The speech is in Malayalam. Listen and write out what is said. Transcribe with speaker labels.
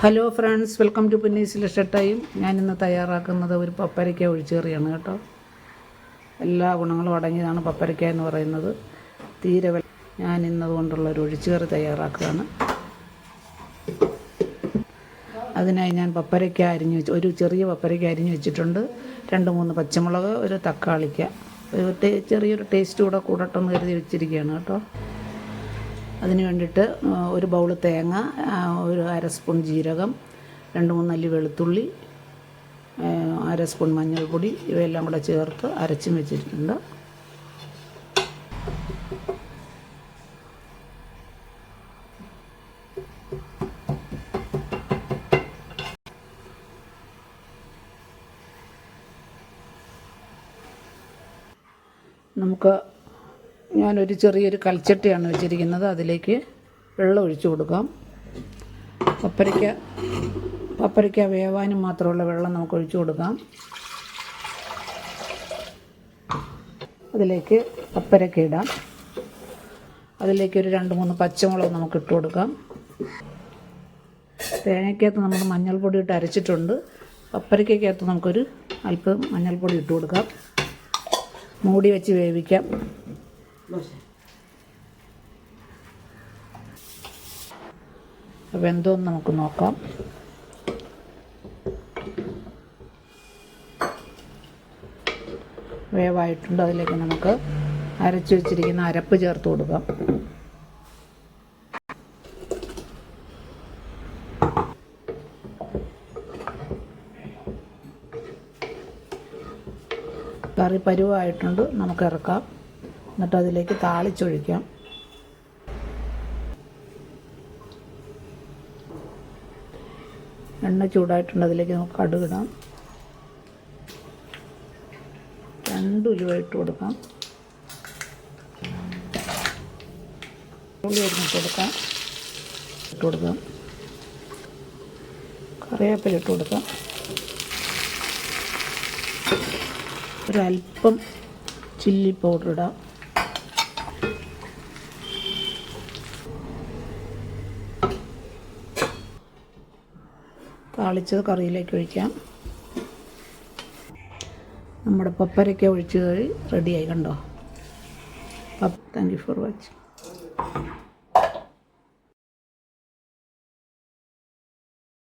Speaker 1: ഹലോ ഫ്രണ്ട്സ്, വെൽക്കം ടു പിന്നീസ് ലെഷർ ടൈം. ഞാനിന്ന് തയ്യാറാക്കുന്നത് ഒരു പപ്പരയ്ക്ക ഒഴിച്ചുകറിയാണ് കേട്ടോ. എല്ലാ ഗുണങ്ങളും അടങ്ങിയതാണ് പപ്പരയ്ക്ക എന്ന് പറയുന്നത്. തീരെ ഞാനിന്നതുകൊണ്ടുള്ള ഒരു ഒഴിച്ചുകറി തയ്യാറാക്കുകയാണ്. അതിനായി ഞാൻ പപ്പരയ്ക്ക ഒരു ചെറിയ പപ്പരയ്ക്ക അരിഞ്ഞു വെച്ചിട്ടുണ്ട്. 2-3 പച്ചമുളക്, ഒരു തക്കാളിക്ക, ചെറിയൊരു ടേസ്റ്റ് കൂടട്ടെന്ന് കരുതി വെച്ചിരിക്കുകയാണ് കേട്ടോ. അതിന് വേണ്ടിയിട്ട് ഒരു ബൗൾ തേങ്ങ, ഒരു 1/2 സ്പൂൺ ജീരകം, 2-3 അല്ലി വെളുത്തുള്ളി, 1/2 സ്പൂൺ മഞ്ഞൾപ്പൊടി, ഇവയെല്ലാം കൂടെ ചേർത്ത് അരച്ചും വെച്ചിട്ടുണ്ട്. ഞാനൊരു ചെറിയൊരു കൽച്ചട്ടിയാണ് വെച്ചിരിക്കുന്നത്. അതിലേക്ക് വെള്ളം ഒഴിച്ചു കൊടുക്കാം. പപ്പരയ്ക്ക വേവാനും മാത്രമുള്ള വെള്ളം നമുക്ക് ഒഴിച്ചു കൊടുക്കാം. അതിലേക്ക് പപ്പരയ്ക്ക ഇടാം. അതിലേക്ക് ഒരു 2-3 പച്ചമുളക് നമുക്ക് ഇട്ട് കൊടുക്കാം. തേങ്ങയ്ക്കകത്ത് നമ്മൾ മഞ്ഞൾപ്പൊടി ഇട്ട് അരച്ചിട്ടുണ്ട്. പപ്പരയ്ക്കകത്ത് നമുക്കൊരു അല്പം മഞ്ഞൾപ്പൊടി ഇട്ട് കൊടുക്കാം. മൂടി വെച്ച് വേവിക്കാം. വെന്തോന്ന് നമുക്ക് നോക്കാം. വേവായിട്ടുണ്ട്. അതിലേക്ക് നമുക്ക് അരച്ചു വെച്ചിരിക്കുന്ന അരപ്പ് ചേർത്ത് കൊടുക്കാം. കറി പരുവായിട്ടുണ്ട്. നമുക്ക് ഇറക്കാം. എന്നിട്ട് അതിലേക്ക് താളിച്ചൊഴിക്കാം. എണ്ണ ചൂടായിട്ടുണ്ട്. അതിലേക്ക് നമുക്ക് കടുകിടാം. 2 ഉലുവ ഇട്ട് കൊടുക്കാം. ഉള്ളി അരിഞ്ഞിട്ട് കൊടുക്കാം. കറിവേപ്പില ഇട്ട് കൊടുക്കാം. ഒരല്പം ചില്ലി പൗഡർ ഇടാം. താളിച്ചത് കറിയിലേക്ക് ഒഴിക്കാം. നമ്മുടെ പപ്പരയ്ക്ക ഒഴിച്ച് റെഡിയായി കണ്ടോ. Thank you for watching.